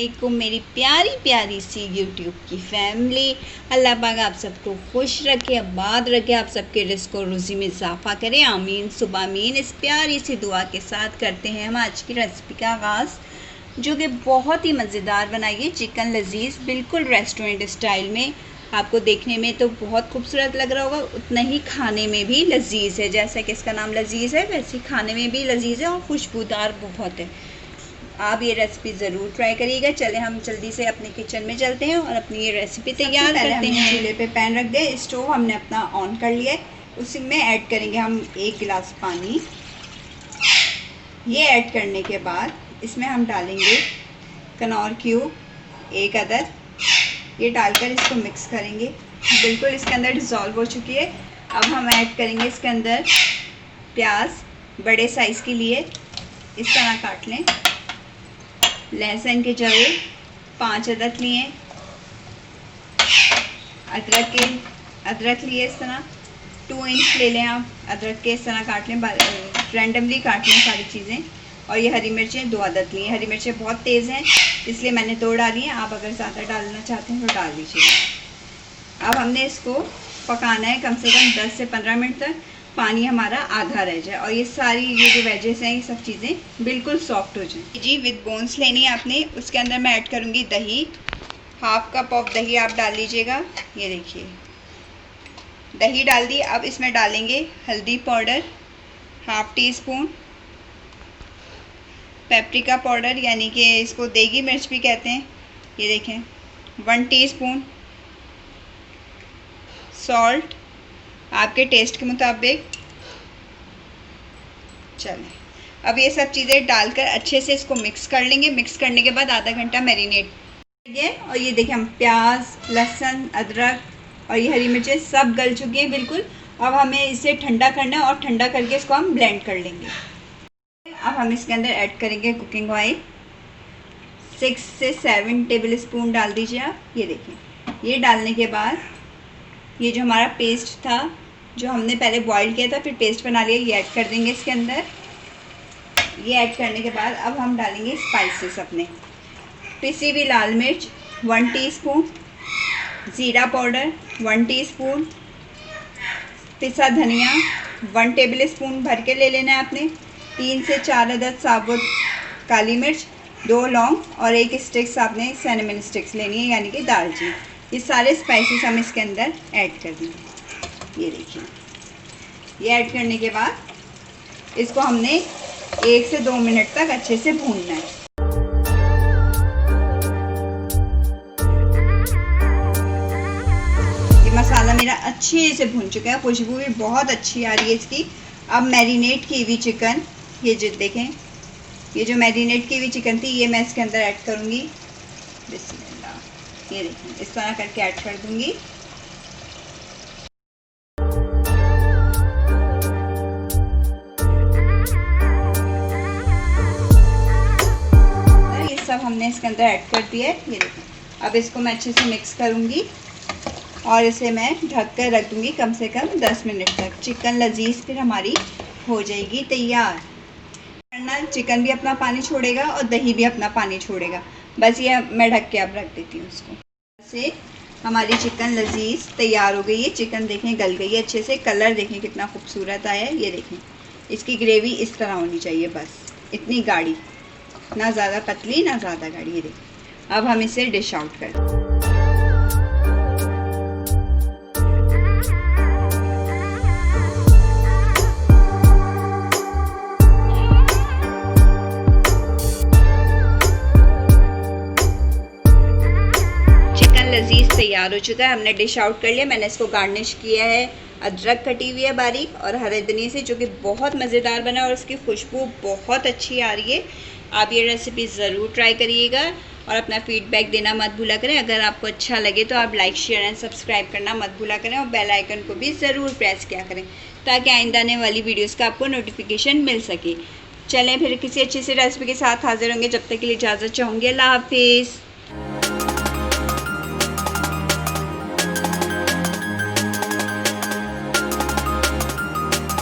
वालेकुम मेरी प्यारी प्यारी सी यूट्यूब की फैमिली। अल्लाह पाक आप सबको खुश रखे, आबाद रखे, आप सबके रिस्क और रोज़ी में इजाफ़ा करे, आमीन सुबह आमीन। इस प्यारी सी दुआ के साथ करते हैं हम आज की रेसिपी का आगाज़, जो कि बहुत ही मज़ेदार बनाई है। चिकन लजीज़ बिल्कुल रेस्टोरेंट स्टाइल में। आपको देखने में तो बहुत खूबसूरत लग रहा होगा, उतना ही खाने में भी लजीज़ है। जैसा कि इसका नाम लजीज़ है, वैसे खाने में भी लजीज़ है और खुशबूदार बहुत है। आप ये रेसिपी ज़रूर ट्राई करिएगा। चले हम जल्दी से अपने किचन में चलते हैं और अपनी ये रेसिपी तैयार करते हैं। चूल्हे पे पैन रख दे, स्टोव हमने अपना ऑन कर लिया है। उसी में ऐड करेंगे हम 1 गिलास पानी। ये ऐड करने के बाद इसमें हम डालेंगे कनौर क्यूब 1 अदद। ये डालकर इसको मिक्स करेंगे। बिल्कुल इसके अंदर डिज़ोल्व हो चुकी है। अब हम ऐड करेंगे इसके अंदर प्याज, बड़े साइज़ के लिए इस तरह काट लें। लहसुन के जवे 5 अदद लिए। अदरक लिए इस तरह 2 इंच ले लें आप। अदरक के इस तरह काट लें, रैंडमली काट लें सारी चीज़ें। और ये हरी मिर्चें 2 अदद लिए। हरी मिर्चें बहुत तेज़ हैं इसलिए मैंने 2 डाली हैं, आप अगर ज़्यादा डालना चाहते हैं तो डाल दीजिएगा। अब हमने इसको पकाना है कम से कम 10 से 15 मिनट तक, पानी हमारा आधा रह जाए और ये सारी ये जो वेजेस हैं ये सब चीज़ें बिल्कुल सॉफ्ट हो जाए। जी विद बोन्स लेनी है आपने। उसके अंदर मैं ऐड करूँगी दही। 1/2 कप ऑफ दही आप डाल लीजिएगा। ये देखिए दही डाल दी। अब इसमें डालेंगे हल्दी पाउडर 1/2 टीस्पून, पेपरिका पाउडर यानी कि इसको देगी मिर्च भी कहते हैं, ये देखें 1 टीस्पून, सॉल्ट आपके टेस्ट के मुताबिक। चलें अब ये सब चीज़ें डालकर अच्छे से इसको मिक्स कर लेंगे। मिक्स करने के बाद आधा घंटा मैरिनेट करेंगे। और ये देखिए हम प्याज, लहसुन, अदरक और ये हरी मिर्चें सब गल चुकी हैं बिल्कुल। अब हमें इसे ठंडा करना है और ठंडा करके इसको हम ब्लेंड कर लेंगे। अब हम इसके अंदर ऐड करेंगे कुकिंग ऑयल 6 से 7 टेबल स्पून डाल दीजिए आप। ये देखिए ये डालने के बाद ये जो हमारा पेस्ट था, जो हमने पहले बॉईल किया था फिर पेस्ट बना लिया, ये ऐड कर देंगे इसके अंदर। ये ऐड करने के बाद अब हम डालेंगे स्पाइसेस अपने। पिसी हुई लाल मिर्च 1 टीस्पून, ज़ीरा पाउडर 1 टीस्पून, पिसा धनिया 1 टेबल स्पून भर के ले लेना है आपने। 3 से 4 अदद साबुत काली मिर्च, 2 लौंग और 1 स्टिक्स आपने सिनेमन स्टिक्स लेनी है यानी कि दालचीनी। ये सारे स्पाइसेस हम इसके अंदर ऐड कर देंगे। ये देखिए ये ऐड करने के बाद इसको हमने 1 से 2 मिनट तक अच्छे से भूनना है। ये मसाला मेरा अच्छे से भून चुका है, खुशबू भी बहुत अच्छी आ रही है इसकी। अब मैरिनेट की हुई चिकन, ये जो देखें ये जो मैरिनेट की हुई चिकन थी ये मैं इसके अंदर ऐड करूँगी। बिस्मिल्लाह, ये देखें इस तरह करके ऐड कर दूँगी। ये सब हमने इसके अंदर ऐड कर दिया है। ये देखें अब इसको मैं अच्छे से मिक्स करूँगी और इसे मैं ढक कर रख दूँगी कम से कम 10 मिनट तक। चिकन लजीज फिर हमारी हो जाएगी तैयार। चिकन भी अपना पानी छोड़ेगा और दही भी अपना पानी छोड़ेगा। बस ये मैं ढक के अब रख देती हूँ उसको। से हमारी चिकन लजीज तैयार हो गई है। चिकन देखें गल गई है अच्छे से, कलर देखें कितना खूबसूरत आया है। ये देखें इसकी ग्रेवी इस तरह होनी चाहिए, बस इतनी गाढ़ी, ना ज़्यादा पतली ना ज़्यादा गाढ़ी। ये देखें अब हम इसे डिश आउट कर दें। लजीज तैयार हो चुका है, हमने डिश आउट कर लिया। मैंने इसको गार्निश किया है अदरक कटी हुई है बारीक और हरे धनिये से, जो कि बहुत मज़ेदार बना और उसकी खुशबू बहुत अच्छी आ रही है। आप ये रेसिपी ज़रूर ट्राई करिएगा और अपना फीडबैक देना मत भूला करें। अगर आपको अच्छा लगे तो आप लाइक, शेयर एंड सब्सक्राइब करना मत भूला करें और बेल आइकन को भी ज़रूर प्रेस किया करें ताकि आइंदा आने वाली वीडियोज़ का आपको नोटिफिकेशन मिल सके। चलें फिर किसी अच्छी सी रेसिपी के साथ हाजिर होंगे। जब तक के लिए इजाज़त चाहूँगी। अल्लाह हाफिज़।